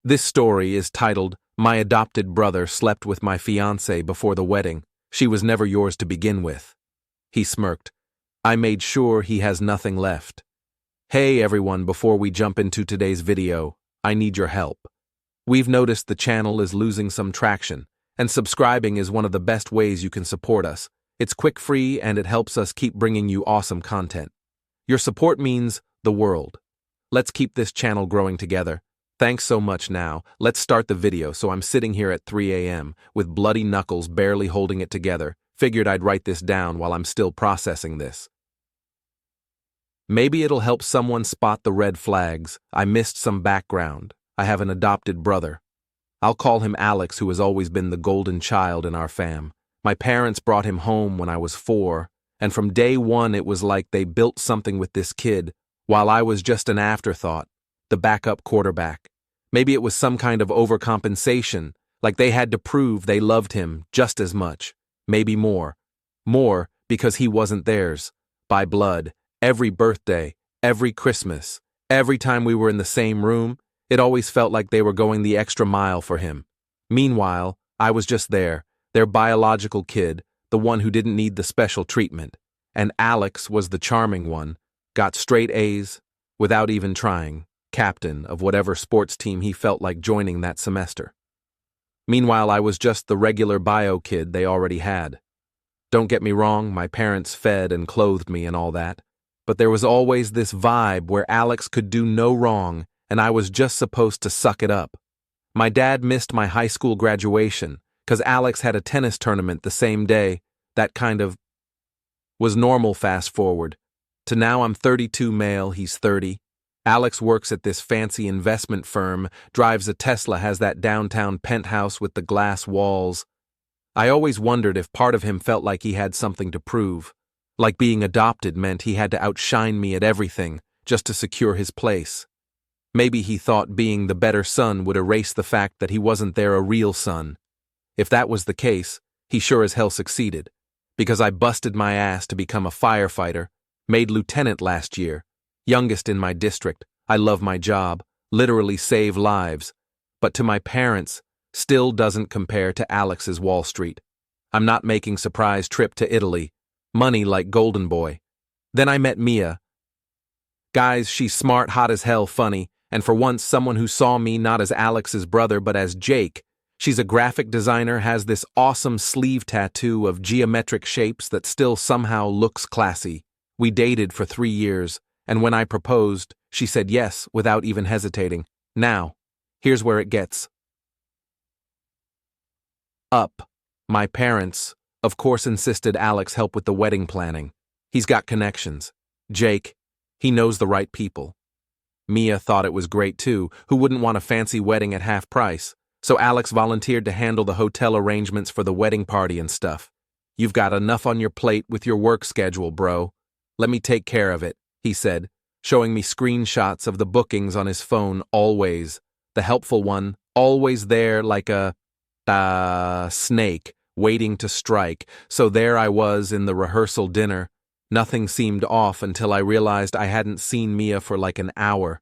This story is titled, My Adopted Brother Slept with My Fiancé Before the Wedding. She was never yours to begin with. He smirked. I made sure he has nothing left. Hey everyone, before we jump into today's video, I need your help. We've noticed the channel is losing some traction, and subscribing is one of the best ways you can support us. It's quick, free, and it helps us keep bringing you awesome content. Your support means the world. Let's keep this channel growing together. Thanks so much. Now, let's start the video. So I'm sitting here at 3 a.m. with bloody knuckles, barely holding it together. Figured I'd write this down while I'm still processing this. Maybe it'll help someone spot the red flags. I missed some background. I have an adopted brother. I'll call him Alex, who has always been the golden child in our fam. My parents brought him home when I was 4, and from day one it was like they built something with this kid, while I was just an afterthought, the backup quarterback. Maybe it was some kind of overcompensation, like they had to prove they loved him just as much, maybe more. More because he wasn't theirs, by blood. Every birthday, every Christmas, every time we were in the same room, it always felt like they were going the extra mile for him. Meanwhile, I was just there, their biological kid, the one who didn't need the special treatment. And Alex was the charming one, got straight A's, without even trying, captain of whatever sports team he felt like joining that semester. Meanwhile, I was just the regular bio kid they already had. Don't get me wrong, my parents fed and clothed me and all that, but there was always this vibe where Alex could do no wrong and I was just supposed to suck it up. My dad missed my high school graduation because Alex had a tennis tournament the same day. That kind of was normal. Fast forward to now, I'm 32, male, he's 30. Alex works at this fancy investment firm, drives a Tesla, has that downtown penthouse with the glass walls. I always wondered if part of him felt like he had something to prove, like being adopted meant he had to outshine me at everything just to secure his place. Maybe he thought being the better son would erase the fact that he wasn't there a real son. If that was the case, he sure as hell succeeded, because I busted my ass to become a firefighter, made lieutenant last year. Youngest in my district, I love my job, literally save lives, but to my parents, still doesn't compare to Alex's Wall Street. I'm not making surprise trip to Italy, money like Golden Boy. Then I met Mia. Guys, she's smart, hot as hell, funny, and for once someone who saw me not as Alex's brother but as Jake. She's a graphic designer, has this awesome sleeve tattoo of geometric shapes that still somehow looks classy. We dated for 3 years. And when I proposed, she said yes without even hesitating. Now, here's where it gets up. My parents, of course, insisted Alex help with the wedding planning. He's got connections. Jake, he knows the right people. Mia thought it was great too. Who wouldn't want a fancy wedding at half price? So Alex volunteered to handle the hotel arrangements for the wedding party and stuff. You've got enough on your plate with your work schedule, bro. Let me take care of it, he said, showing me screenshots of the bookings on his phone. Always the helpful one, always there like a snake waiting to strike. So there I was in the rehearsal dinner. Nothing seemed off until I realized I hadn't seen Mia for like an hour.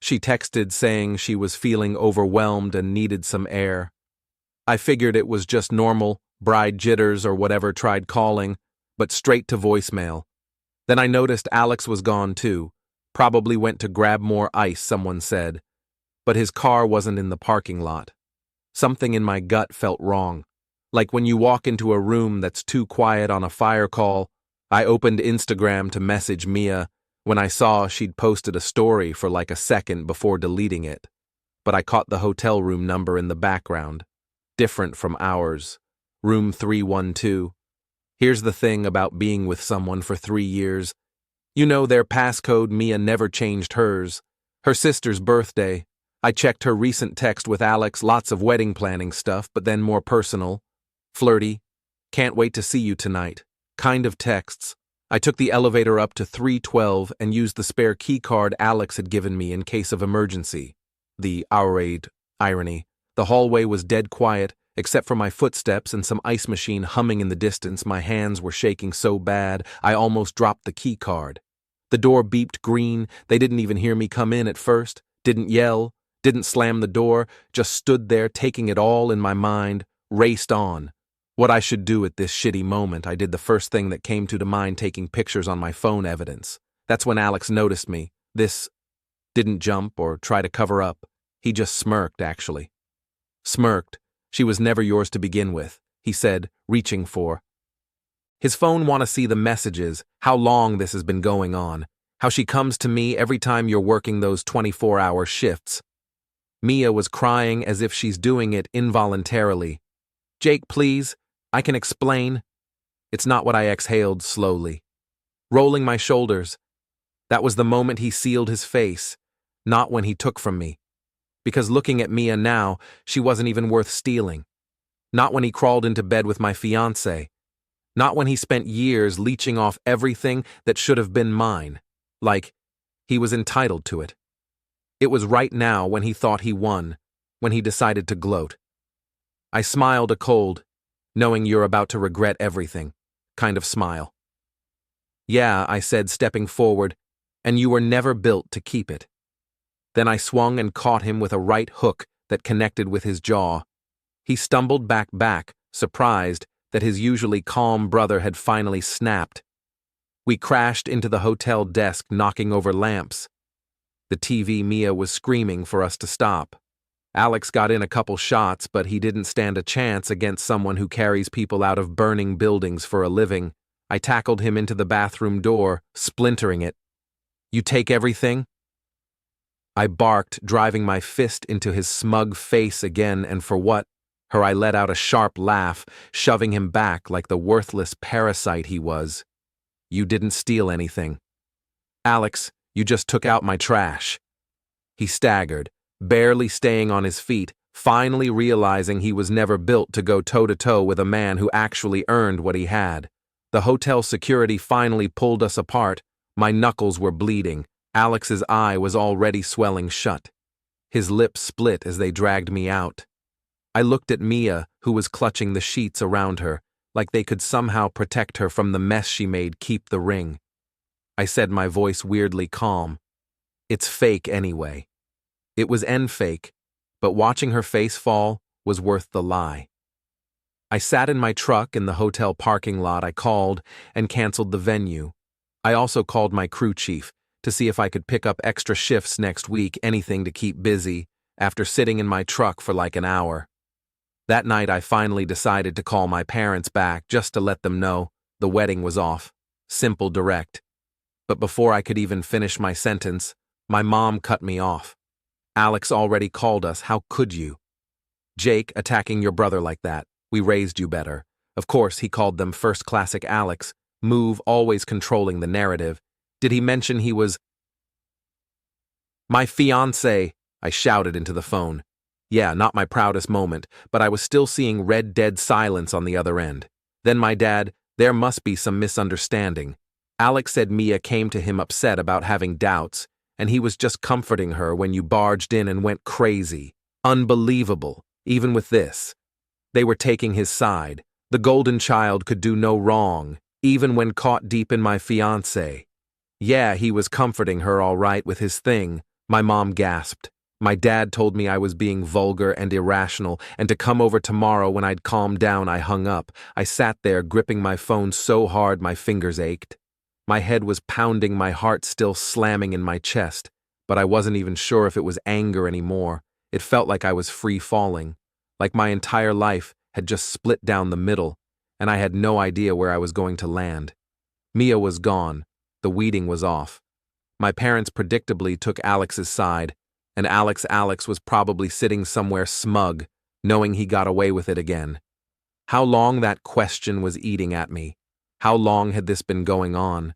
She texted saying she was feeling overwhelmed and needed some air. I figured it was just normal bride jitters or whatever, tried calling, but straight to voicemail. Then I noticed Alex was gone too. Probably went to grab more ice, someone said. But his car wasn't in the parking lot. Something in my gut felt wrong. Like when you walk into a room that's too quiet on a fire call. I opened Instagram to message Mia when I saw she'd posted a story for like a second before deleting it. But I caught the hotel room number in the background. Different from ours. Room 312. Here's the thing about being with someone for 3 years. You know their passcode. Mia never changed hers. Her sister's birthday. I checked her recent text with Alex, lots of wedding planning stuff, but then more personal. Flirty. Can't wait to see you tonight. Kind of texts. I took the elevator up to 312 and used the spare key card Alex had given me in case of emergency. The irony. The hallway was dead quiet, except for my footsteps and some ice machine humming in the distance. My hands were shaking so bad I almost dropped the key card. The door beeped green. They didn't even hear me come in at first. Didn't yell. Didn't slam the door, just stood there taking it all in my mind, raced on. What I should do at this shitty moment, I did the first thing that came to mind, taking pictures on my phone evidence. That's when Alex noticed me. This didn't jump or try to cover up. He just smirked, actually. Smirked. She was never yours to begin with, he said, reaching for his phone. Want to see the messages, how long this has been going on, how she comes to me every time you're working those 24-hour shifts. Mia was crying as if she's doing it involuntarily. Jake, please, I can explain. It's not what I exhaled slowly. Rolling my shoulders. That was the moment he sealed his face, not when he took from me. Because looking at Mia now, she wasn't even worth stealing. Not when he crawled into bed with my fiancé. Not when he spent years leeching off everything that should have been mine. Like, he was entitled to it. It was right now when he thought he won, when he decided to gloat. I smiled a cold, knowing you're about to regret everything, kind of smile. Yeah, I said, stepping forward, and you were never built to keep it. Then I swung and caught him with a right hook that connected with his jaw. He stumbled back, surprised that his usually calm brother had finally snapped. We crashed into the hotel desk, knocking over lamps. The TV Mia was screaming for us to stop. Alex got in a couple shots, but he didn't stand a chance against someone who carries people out of burning buildings for a living. I tackled him into the bathroom door, splintering it. You take everything? I barked, driving my fist into his smug face again, and for what? I let out a sharp laugh, shoving him back like the worthless parasite he was. You didn't steal anything. Alex, you just took out my trash. He staggered, barely staying on his feet, finally realizing he was never built to go toe-to-toe with a man who actually earned what he had. The hotel security finally pulled us apart. My knuckles were bleeding. Alex's eye was already swelling shut. His lips split as they dragged me out. I looked at Mia, who was clutching the sheets around her, like they could somehow protect her from the mess she made keep the ring. I said, my voice weirdly calm. It's fake anyway. It was fake, but watching her face fall was worth the lie. I sat in my truck in the hotel parking lot. I called and canceled the venue. I also called my crew chief to see if I could pick up extra shifts next week, anything to keep busy, after sitting in my truck for like an hour. That night I finally decided to call my parents back just to let them know the wedding was off. Simple, direct. But before I could even finish my sentence, my mom cut me off. Alex already called us. How could you? Jake, attacking your brother like that. We raised you better. Of course, he called them first classic Alex. Move, always controlling the narrative. Did he mention he was my fiancé? I shouted into the phone. Yeah, not my proudest moment, but I was still seeing red dead silence on the other end. Then my dad, there must be some misunderstanding. Alex said Mia came to him upset about having doubts, and he was just comforting her when you barged in and went crazy. Unbelievable, even with this. They were taking his side. The golden child could do no wrong, even when caught deep in my fiancé. Yeah, he was comforting her all right with his thing, my mom gasped. My dad told me I was being vulgar and irrational, and to come over tomorrow when I'd calmed down. I hung up. I sat there gripping my phone so hard my fingers ached. My head was pounding, my heart still slamming in my chest, but I wasn't even sure if it was anger anymore. It felt like I was free falling, like my entire life had just split down the middle, and I had no idea where I was going to land. Mia was gone. The weeding was off. My parents predictably took Alex's side, and Alex was probably sitting somewhere smug, knowing he got away with it again. How long that question was eating at me. How long had this been going on?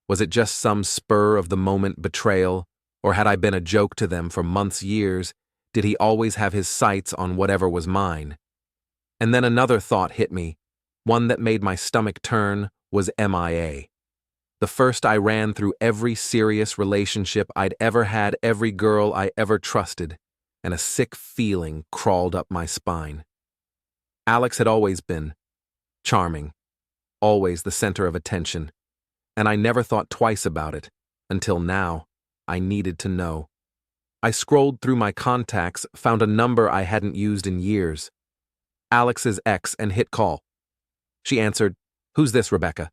Was it just some spur-of-the-moment betrayal, or had I been a joke to them for months, years? Did he always have his sights on whatever was mine? And then another thought hit me, one that made my stomach turn, was MIA. The first I ran through every serious relationship I'd ever had, every girl I ever trusted, and a sick feeling crawled up my spine. Alex had always been charming, always the center of attention, and I never thought twice about it, until now. I needed to know. I scrolled through my contacts, found a number I hadn't used in years. Alex's ex, and hit call. She answered, "Who's this, Rebecca?"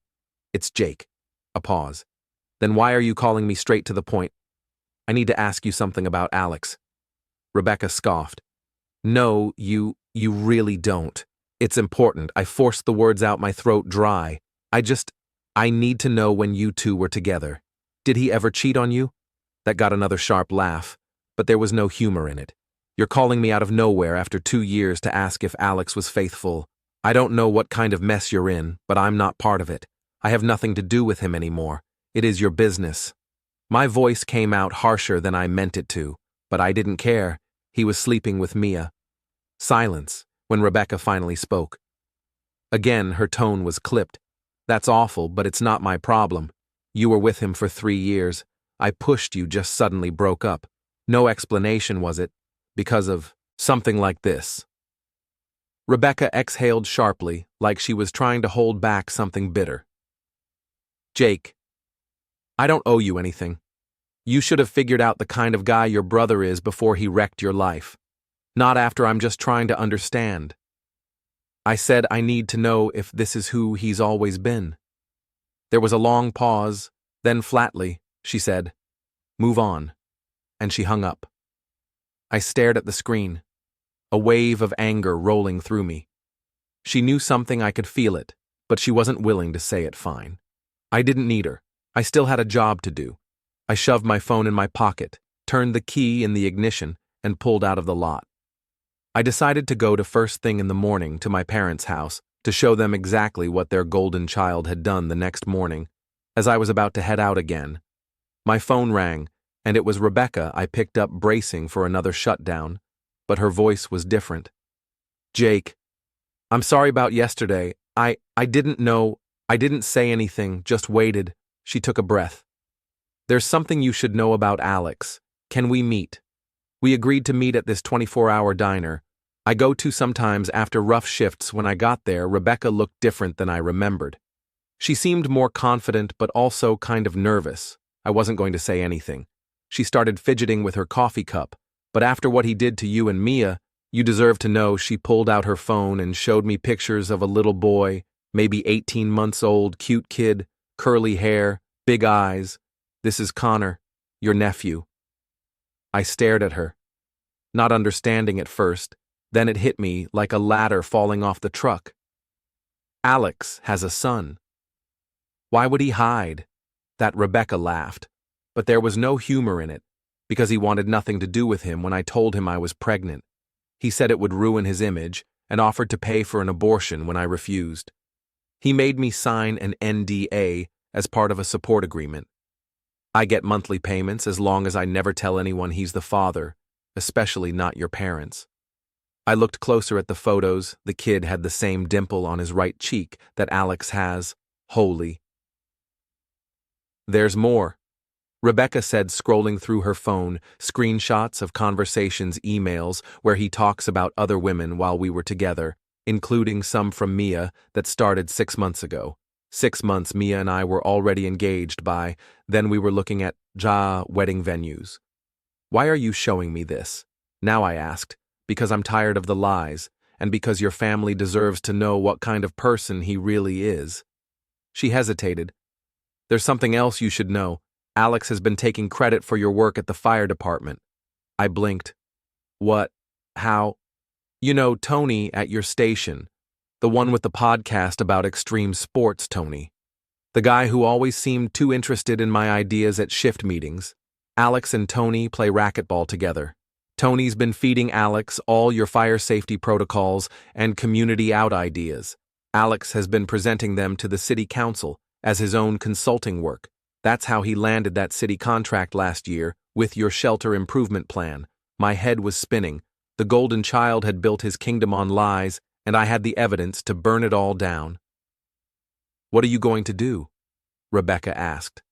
"It's Jake." A pause. "Then why are you calling me straight to the point?" "I need to ask you something about Alex." Rebecca scoffed. "No, you really don't. It's important." I forced the words out, my throat dry. I need to know when you two were together. Did he ever cheat on you?" That got another sharp laugh, but there was no humor in it. "You're calling me out of nowhere after 2 years to ask if Alex was faithful. I don't know what kind of mess you're in, but I'm not part of it. I have nothing to do with him anymore. It is your business." My voice came out harsher than I meant it to, but I didn't care. He was sleeping with Mia. Silence, when Rebecca finally spoke. Again, her tone was clipped. "That's awful, but it's not my problem. You were with him for 3 years. I pushed you, just suddenly broke up. No explanation, was it? Because of something like this." Rebecca exhaled sharply, like she was trying to hold back something bitter. "Jake, I don't owe you anything. You should have figured out the kind of guy your brother is before he wrecked your life. Not after. I'm just trying to understand." I said, "I need to know if this is who he's always been." There was a long pause, then flatly, she said, "Move on," and she hung up. I stared at the screen, a wave of anger rolling through me. She knew something, I could feel it, but she wasn't willing to say it. Fine. I didn't need her. I still had a job to do. I shoved my phone in my pocket, turned the key in the ignition, and pulled out of the lot. I decided to go to first thing in the morning to my parents' house to show them exactly what their golden child had done the next morning. As I was about to head out again, my phone rang, and it was Rebecca. I picked up, bracing for another shutdown, but her voice was different. "Jake, I'm sorry about yesterday. I didn't know. I didn't say anything, just waited." She took a breath. "There's something you should know about Alex. Can we meet?" We agreed to meet at this 24-hour diner I go to sometimes after rough shifts. When I got there, Rebecca looked different than I remembered. She seemed more confident, but also kind of nervous. I wasn't going to say anything. She started fidgeting with her coffee cup, but after what he did to you and Mia, you deserve to know. She pulled out her phone and showed me pictures of a little boy, maybe 18 months old, cute kid, curly hair, big eyes. "This is Connor, your nephew." I stared at her, not understanding at first. Then it hit me like a ladder falling off the truck. Alex has a son. Why would he hide? That Rebecca laughed, but there was no humor in it, because he wanted nothing to do with him. When I told him I was pregnant, he said it would ruin his image and offered to pay for an abortion when I refused. He made me sign an NDA as part of a support agreement. I get monthly payments as long as I never tell anyone he's the father, especially not your parents. I looked closer at the photos. The kid had the same dimple on his right cheek that Alex has. Holy. "There's more," Rebecca said, scrolling through her phone, screenshots of conversations, emails where he talks about other women while we were together, including some from Mia that started 6 months ago. 6 months Mia and I were already engaged by, then we were looking at wedding venues. "Why are you showing me this?" Now I asked. "Because I'm tired of the lies, and because your family deserves to know what kind of person he really is." She hesitated. "There's something else you should know. Alex has been taking credit for your work at the fire department." I blinked. "What? How?" "You know Tony at your station. The one with the podcast about extreme sports, Tony. The guy who always seemed too interested in my ideas at shift meetings. Alex and Tony play racquetball together. Tony's been feeding Alex all your fire safety protocols and community out ideas. Alex has been presenting them to the city council as his own consulting work. That's how he landed that city contract last year with your shelter improvement plan. My head was spinning. The golden child had built his kingdom on lies, and I had the evidence to burn it all down. "What are you going to do?" Rebecca asked.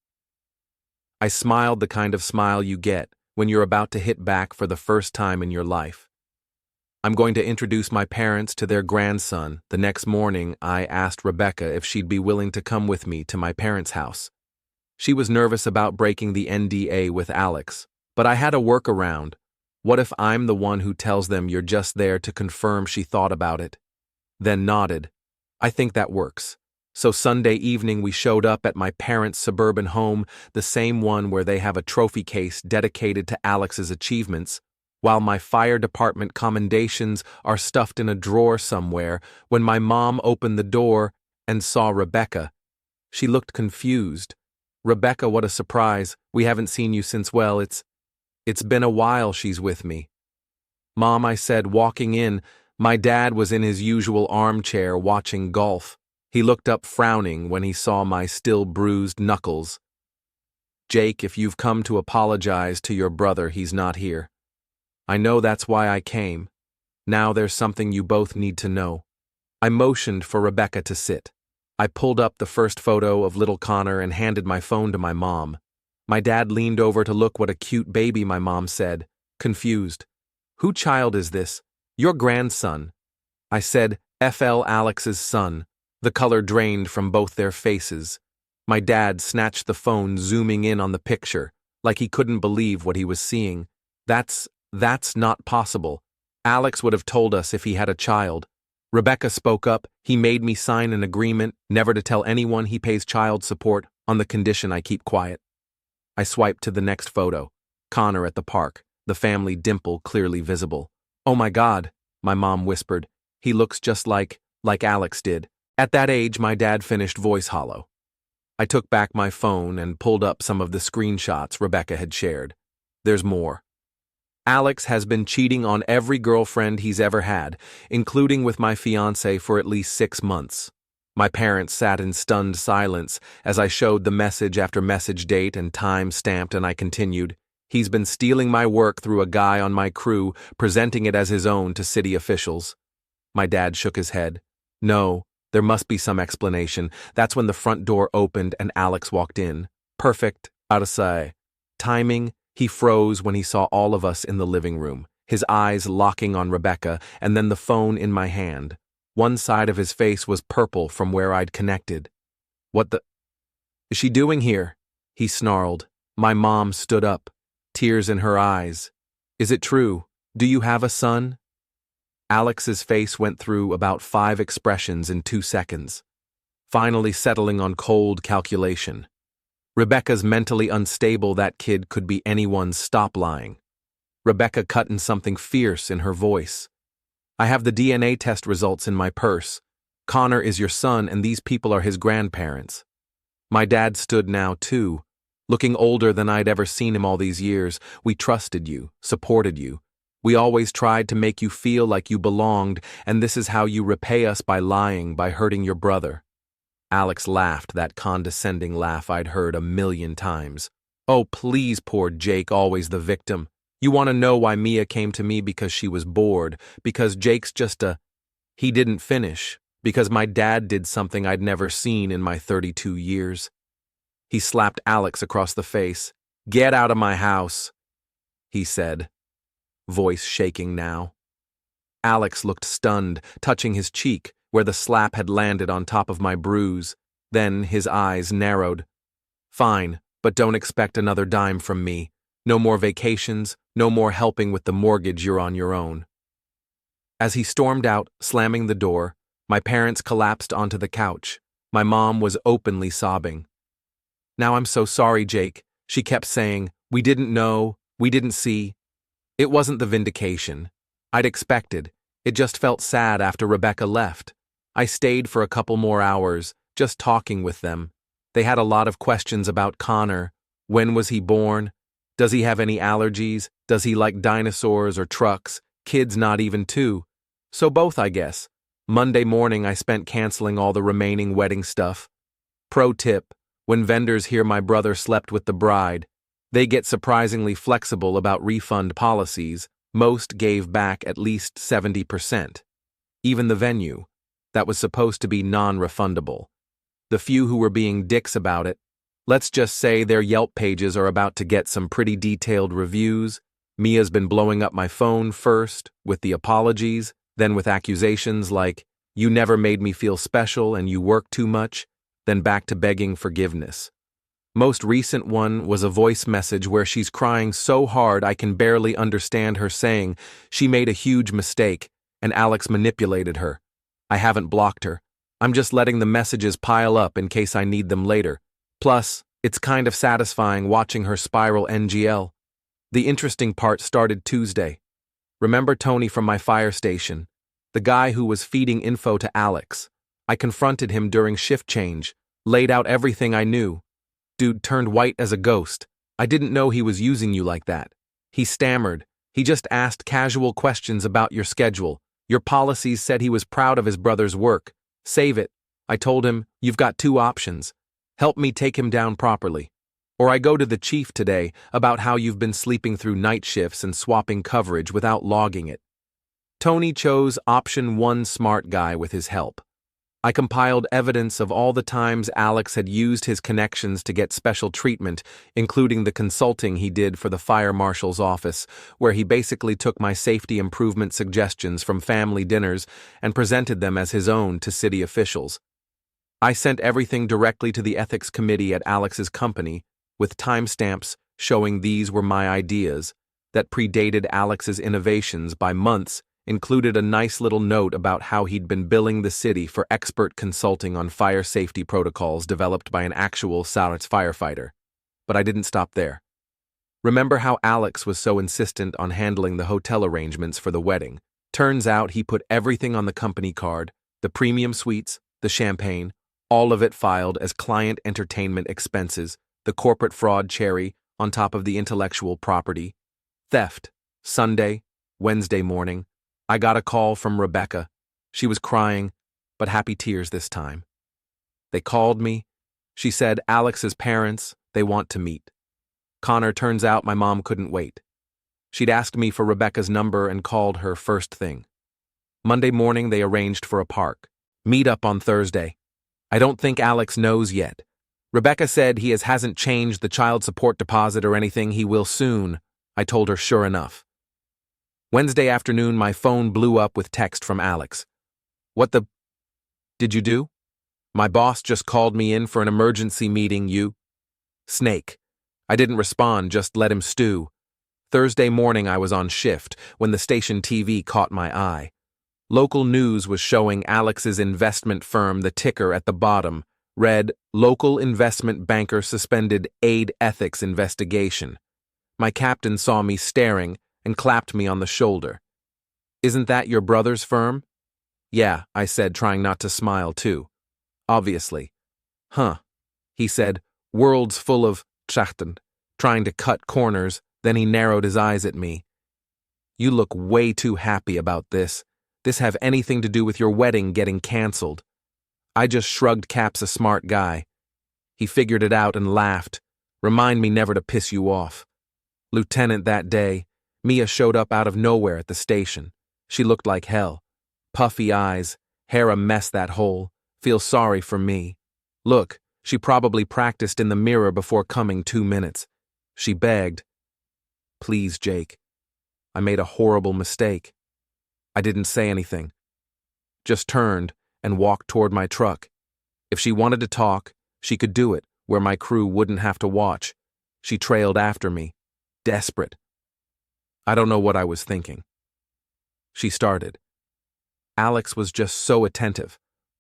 I smiled, the kind of smile you get when you're about to hit back for the first time in your life. "I'm going to introduce my parents to their grandson." The next morning, I asked Rebecca if she'd be willing to come with me to my parents' house. She was nervous about breaking the NDA with Alex, But I had a workaround. What if I'm the one who tells them you're just there to confirm she thought about it? Then nodded. I think that works. So Sunday evening we showed up at my parents' suburban home, the same one where they have a trophy case dedicated to Alex's achievements, while my fire department commendations are stuffed in a drawer somewhere, when my mom opened the door and saw Rebecca. She looked confused. Rebecca, what a surprise. We haven't seen you since, well, it's been a while she's with me. Mom, I said, walking in. My dad was in his usual armchair watching golf. He looked up frowning when he saw my still bruised knuckles. Jake, if you've come to apologize to your brother, he's not here. I know that's why I came. Now there's something you both need to know. I motioned for Rebecca to sit. I pulled up the first photo of little Connor and handed my phone to my mom. My dad leaned over to look what a cute baby, my mom said, confused. Who child is this? Your grandson. I said, FL Alex's son. The color drained from both their faces. My dad snatched the phone, zooming in on the picture, like he couldn't believe what he was seeing. That's not possible. Alex would have told us if he had a child. Rebecca spoke up. He made me sign an agreement never to tell anyone he pays child support on the condition I keep quiet. I swiped to the next photo. Connor at the park, the family dimple clearly visible. Oh my God, my mom whispered. He looks just like Alex did. At that age, my dad finished voice hollow. I took back my phone and pulled up some of the screenshots Rebecca had shared. There's more. Alex has been cheating on every girlfriend he's ever had, including with my fiancé for at least 6 months. My parents sat in stunned silence as I showed the message after message, date and time stamped, and I continued. He's been stealing my work through a guy on my crew, presenting it as his own to city officials. My dad shook his head. No. There must be some explanation. That's when the front door opened and Alex walked in. Perfect, arasai. Timing, he froze when he saw all of us in the living room, his eyes locking on Rebecca, and then the phone in my hand. One side of his face was purple from where I'd connected. What the is she doing here? He snarled. My mom stood up, tears in her eyes. Is it true? Do you have a son? Alex's face went through about 5 expressions in 2 seconds, finally settling on cold calculation. Rebecca's mentally unstable. That kid could be anyone's. Stop lying. Rebecca cut in something fierce in her voice. I have the DNA test results in my purse. Connor is your son and these people are his grandparents. My dad stood now too, looking older than I'd ever seen him all these years. We trusted you, supported you. We always tried to make you feel like you belonged, and this is how you repay us, by lying, by hurting your brother. Alex laughed, that condescending laugh I'd heard 1,000,000 times. Oh, please, poor Jake, always the victim. You want to know why Mia came to me? Because she was bored, because Jake's just a... He didn't finish, because my dad did something I'd never seen in my 32 years. He slapped Alex across the face. Get out of my house, he said, voice shaking now. Alex looked stunned, touching his cheek, where the slap had landed on top of my bruise. Then his eyes narrowed. Fine, but don't expect another dime from me. No more vacations, no more helping with the mortgage. You're on your own. As he stormed out, slamming the door, my parents collapsed onto the couch. My mom was openly sobbing. Now I'm so sorry, Jake, she kept saying. We didn't know, we didn't see. It wasn't the vindication I'd expected. It just felt sad after Rebecca left. I stayed for a couple more hours, just talking with them. They had a lot of questions about Connor. When was he born? Does he have any allergies? Does he like dinosaurs or trucks? Kids not even 2. So both, I guess. Monday morning I spent canceling all the remaining wedding stuff. Pro tip, when vendors hear my brother slept with the bride, they get surprisingly flexible about refund policies. Most gave back at least 70%. Even the venue, that was supposed to be non-refundable. The few who were being dicks about it, let's just say their Yelp pages are about to get some pretty detailed reviews. Mia's been blowing up my phone first, with the apologies, then with accusations like, you never made me feel special and you work too much, then back to begging forgiveness. Most recent one was a voice message where she's crying so hard I can barely understand her saying she made a huge mistake and Alex manipulated her. I haven't blocked her. I'm just letting the messages pile up in case I need them later. Plus, it's kind of satisfying watching her spiral NGL. The interesting part started Tuesday. Remember Tony from my fire station? The guy who was feeding info to Alex. I confronted him during shift change, laid out everything I knew. Dude turned white as a ghost. I didn't know he was using you like that. He stammered. He just asked casual questions about your schedule. Your policies said he was proud of his brother's work. Save it. I told him, you've got two options. Help me take him down properly. Or I go to the chief today about how you've been sleeping through night shifts and swapping coverage without logging it. Tony chose option one, smart guy with his help. I compiled evidence of all the times Alex had used his connections to get special treatment, including the consulting he did for the fire marshal's office, where he basically took my safety improvement suggestions from family dinners and presented them as his own to city officials. I sent everything directly to the ethics committee at Alex's company, with timestamps showing these were my ideas, that predated Alex's innovations by months, included a nice little note about how he'd been billing the city for expert consulting on fire safety protocols developed by an actual Saurats firefighter. But I didn't stop there. Remember how Alex was so insistent on handling the hotel arrangements for the wedding? Turns out he put everything on the company card, the premium suites, the champagne, all of it filed as client entertainment expenses, the corporate fraud cherry on top of the intellectual property. Theft. Sunday, Wednesday morning. I got a call from Rebecca. She was crying, but happy tears this time. They called me. She said Alex's parents, they want to meet. Connor, turns out my mom couldn't wait. She'd asked me for Rebecca's number and called her first thing. Monday morning they arranged for a park. Meet up on Thursday. I don't think Alex knows yet. Rebecca said he hasn't changed the child support deposit or anything. He will soon. I told her sure enough. Wednesday afternoon, my phone blew up with text from Alex. What the did you do? My boss just called me in for an emergency meeting, you snake. I didn't respond, just let him stew. Thursday morning I was on shift when the station TV caught my eye. Local news was showing Alex's investment firm, the ticker at the bottom, read, Local investment banker suspended aid ethics investigation. My captain saw me staring and clapped me on the shoulder. Isn't that your brother's firm? Yeah, I said, trying not to smile too. Obviously. Huh. He said, world's full of Schachten, trying to cut corners, then he narrowed his eyes at me. You look way too happy about this. This have anything to do with your wedding getting cancelled. I just shrugged. Cap's a smart guy. He figured it out and laughed. Remind me never to piss you off. Lieutenant, that day, Mia showed up out of nowhere at the station. She looked like hell. Puffy eyes, hair a mess that hole. Feel sorry for me. Look, she probably practiced in the mirror before coming 2 minutes. She begged. Please, Jake. I made a horrible mistake. I didn't say anything. Just turned and walked toward my truck. If she wanted to talk, she could do it, where my crew wouldn't have to watch. She trailed after me, desperate. I don't know what I was thinking. She started. Alex was just so attentive,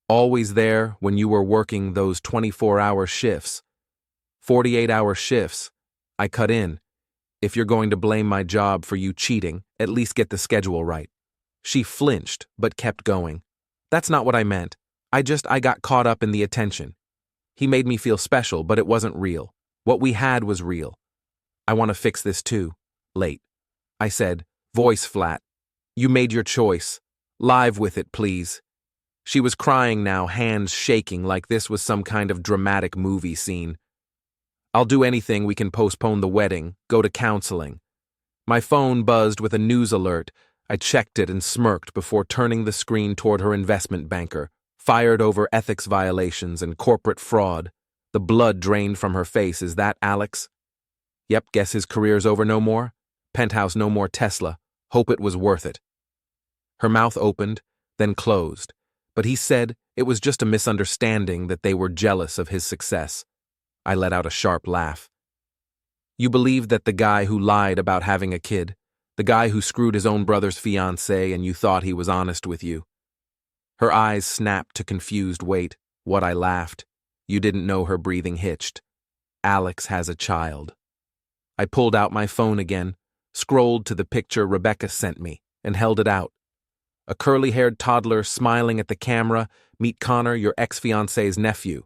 always there when you were working those 24-hour shifts. 48-hour shifts. I cut in. If you're going to blame my job for you cheating, at least get the schedule right. She flinched, but kept going. That's not what I meant. I got caught up in the attention. He made me feel special, but it wasn't real. What we had was real. I want to fix this too. Late. I said, voice flat. You made your choice. Live with it, please. She was crying now, hands shaking like this was some kind of dramatic movie scene. I'll do anything. We can postpone the wedding, go to counseling. My phone buzzed with a news alert. I checked it and smirked before turning the screen toward her investment banker, fired over ethics violations and corporate fraud. The blood drained from her face. Is that Alex? Yep, guess his career's over no more. Penthouse no more Tesla. Hope it was worth it. Her mouth opened, then closed, but he said it was just a misunderstanding, that they were jealous of his success. I let out a sharp laugh. You believe that the guy who lied about having a kid, the guy who screwed his own brother's fiancé, and you thought he was honest with you? Her eyes snapped to confused wait. What? I laughed. You didn't know her breathing hitched. Alex has a child. I pulled out my phone again, scrolled to the picture Rebecca sent me, and held it out. A curly-haired toddler smiling at the camera. Meet Connor, your ex-fiancé's nephew.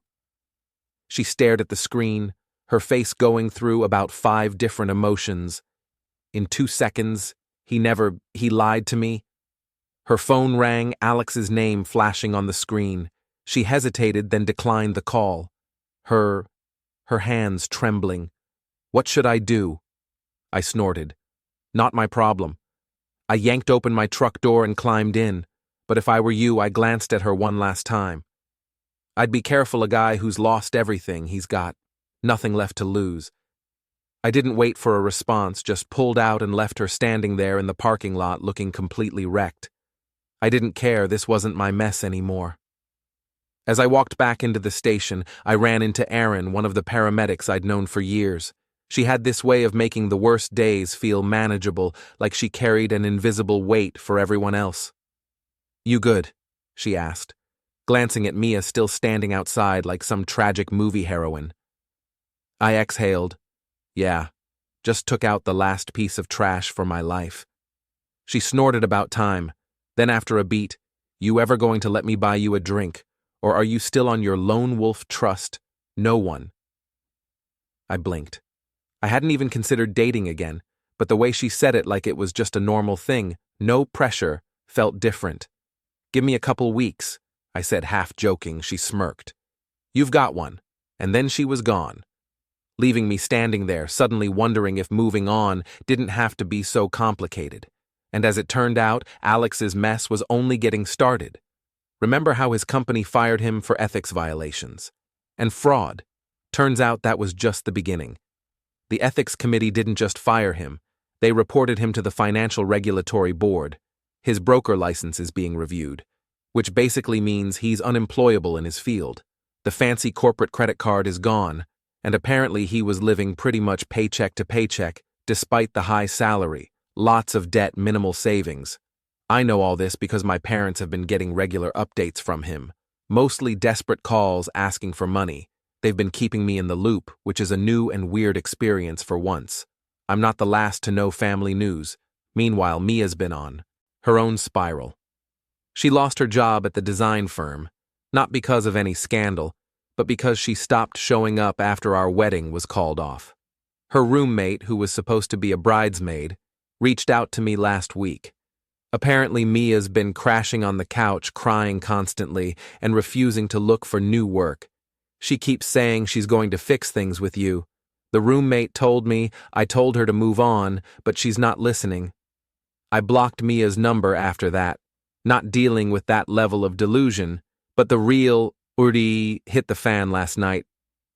She stared at the screen, her face going through about 5 different emotions. In 2 seconds, he lied to me. Her phone rang, Alex's name flashing on the screen. She hesitated, then declined the call. Her hands trembling. What should I do? I snorted. Not my problem. I yanked open my truck door and climbed in, but if I were you, I glanced at her one last time. I'd be careful, a guy who's lost everything he's got, nothing left to lose. I didn't wait for a response, just pulled out and left her standing there in the parking lot looking completely wrecked. I didn't care, this wasn't my mess anymore. As I walked back into the station, I ran into Erin, one of the paramedics I'd known for years. She had this way of making the worst days feel manageable, like she carried an invisible weight for everyone else. You good? She asked, glancing at Mia still standing outside like some tragic movie heroine. I exhaled. Yeah, just took out the last piece of trash for my life. She snorted about time. Then after a beat, you ever going to let me buy you a drink? Or are you still on your lone wolf trust? No one. I blinked. I hadn't even considered dating again, but the way she said it like it was just a normal thing, no pressure, felt different. Give me a couple weeks, I said half joking. She smirked. You've got one. And then she was gone, leaving me standing there, suddenly wondering if moving on didn't have to be so complicated. And as it turned out, Alex's mess was only getting started. Remember how his company fired him for ethics violations and fraud? Turns out that was just the beginning. The ethics committee didn't just fire him, they reported him to the Financial Regulatory Board. His broker license is being reviewed, which basically means he's unemployable in his field. The fancy corporate credit card is gone, and apparently he was living pretty much paycheck to paycheck, despite the high salary, lots of debt, minimal savings. I know all this because my parents have been getting regular updates from him, mostly desperate calls asking for money. They've been keeping me in the loop, which is a new and weird experience for once. I'm not the last to know family news. Meanwhile, Mia's been on her own spiral. She lost her job at the design firm, not because of any scandal, but because she stopped showing up after our wedding was called off. Her roommate, who was supposed to be a bridesmaid, reached out to me last week. Apparently, Mia's been crashing on the couch, crying constantly, and refusing to look for new work. She keeps saying she's going to fix things with you. The roommate told me I told her to move on, but she's not listening. I blocked Mia's number after that, not dealing with that level of delusion, but the real urdi hit the fan last night.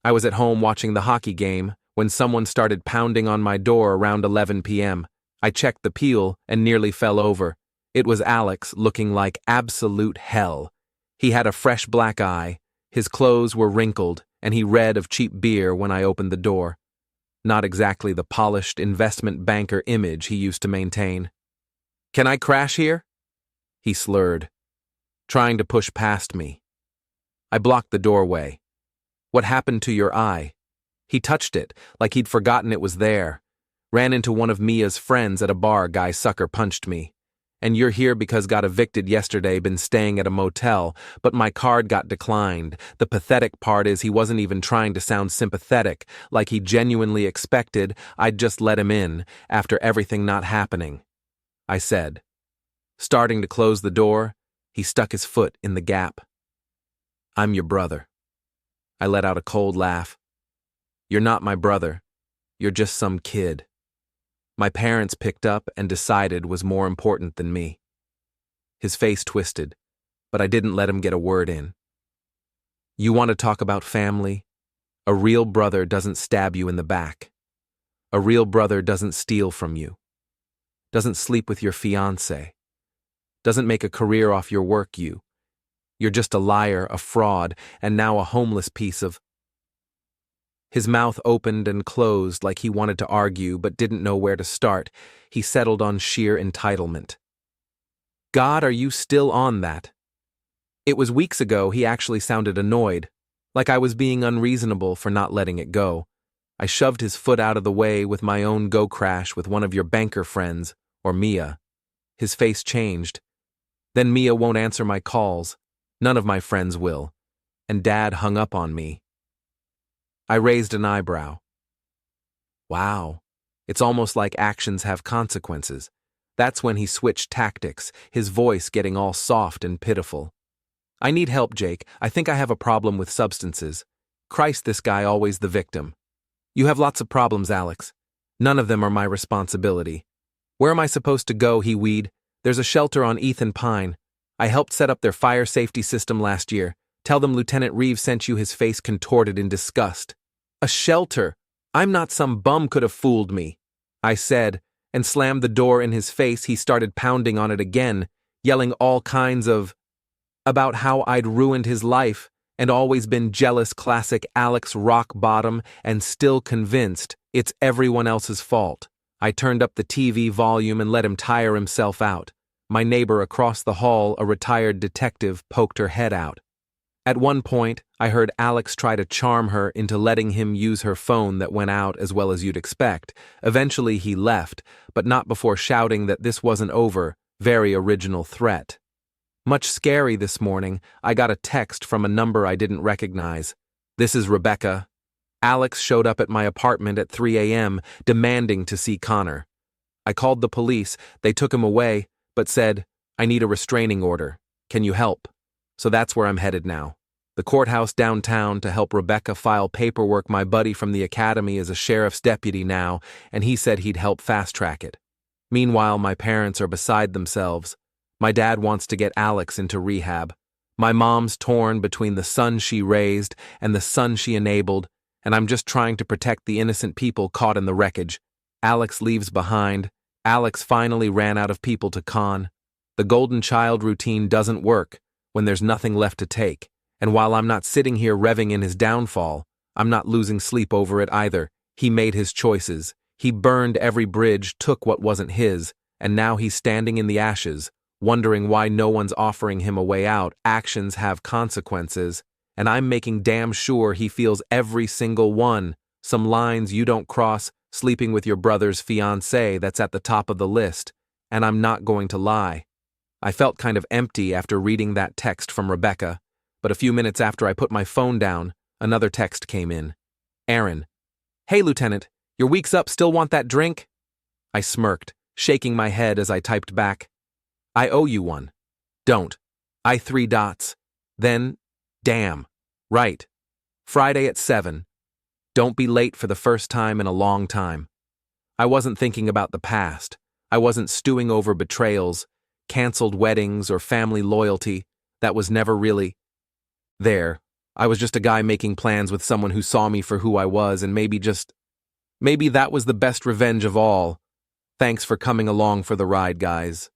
I was at home watching the hockey game when someone started pounding on my door around 11 p.m. I checked the peal and nearly fell over. It was Alex, looking like absolute hell. He had a fresh black eye, his clothes were wrinkled, and he read of cheap beer when I opened the door. Not exactly the polished investment banker image he used to maintain. "Can I crash here?" He slurred, trying to push past me. I blocked the doorway. "What happened to your eye?" He touched it, like he'd forgotten it was there. Ran into one of Mia's friends at a bar, guy sucker punched me. "And you're here because got evicted yesterday, been staying at a motel, but my card got declined." The pathetic part is he wasn't even trying to sound sympathetic, like he genuinely expected I'd just let him in after everything not happening. I said. Starting to close the door, he stuck his foot in the gap. "I'm your brother." I let out a cold laugh. "You're not my brother. You're just some kid my parents picked up and decided was more important than me." His face twisted, but I didn't let him get a word in. "You want to talk about family? A real brother doesn't stab you in the back. A real brother doesn't steal from you. Doesn't sleep with your fiancé. Doesn't make a career off your work. You're just a liar, a fraud, and now a homeless piece of..." His mouth opened and closed like he wanted to argue but didn't know where to start. He settled on sheer entitlement. God, are you still on that? It was weeks ago he actually sounded annoyed, like I was being unreasonable for not letting it go. I shoved his foot out of the way with my own go-crash with one of your banker friends, or Mia. His face changed. Then Mia won't answer my calls. None of my friends will. And Dad hung up on me. I raised an eyebrow. Wow. It's almost like actions have consequences. That's when he switched tactics, his voice getting all soft and pitiful. I need help, Jake. I think I have a problem with substances. Christ, this guy always the victim. You have lots of problems, Alex. None of them are my responsibility. Where am I supposed to go, he wheeded. There's a shelter on Ethan Pine. I helped set up their fire safety system last year. Tell them Lieutenant Reeves sent you. His face contorted in disgust. A shelter? I'm not some bum could have fooled me, I said, and slammed the door in his face. He started pounding on it again, yelling all kinds of about how I'd ruined his life and always been jealous. Classic Alex, rock bottom and still convinced it's everyone else's fault. I turned up the TV volume and let him tire himself out. My neighbor across the hall, a retired detective, poked her head out. At one point, I heard Alex try to charm her into letting him use her phone that went out as well as you'd expect. Eventually he left, but not before shouting that this wasn't over. Very original threat. Much scary this morning, I got a text from a number I didn't recognize. This is Rebecca. Alex showed up at my apartment at 3 a.m., demanding to see Connor. I called the police. They took him away, but said, I need a restraining order. Can you help? So that's where I'm headed now. The courthouse downtown to help Rebecca file paperwork. My buddy from the academy is a sheriff's deputy now, and he said he'd help fast-track it. Meanwhile, my parents are beside themselves. My dad wants to get Alex into rehab. My mom's torn between the son she raised and the son she enabled, and I'm just trying to protect the innocent people caught in the wreckage. Alex leaves behind. Alex finally ran out of people to con. The golden child routine doesn't work when there's nothing left to take. And while I'm not sitting here revving in his downfall, I'm not losing sleep over it either. He made his choices. He burned every bridge, took what wasn't his, and now he's standing in the ashes, wondering why no one's offering him a way out. Actions have consequences, and I'm making damn sure he feels every single one. Some lines you don't cross, sleeping with your brother's fiancé, that's at the top of the list, and I'm not going to lie. I felt kind of empty after reading that text from Rebecca, but a few minutes after I put my phone down, another text came in. Aaron. Hey, Lieutenant, your week's up, still want that drink? I smirked, shaking my head as I typed back. I owe you one. Don't. I 3 dots. Then, damn. Right. Friday at 7. Don't be late for the first time in a long time. I wasn't thinking about the past. I wasn't stewing over betrayals, canceled weddings, or family loyalty. That was never really there. I was just a guy making plans with someone who saw me for who I was, and maybe that was the best revenge of all. Thanks for coming along for the ride, guys.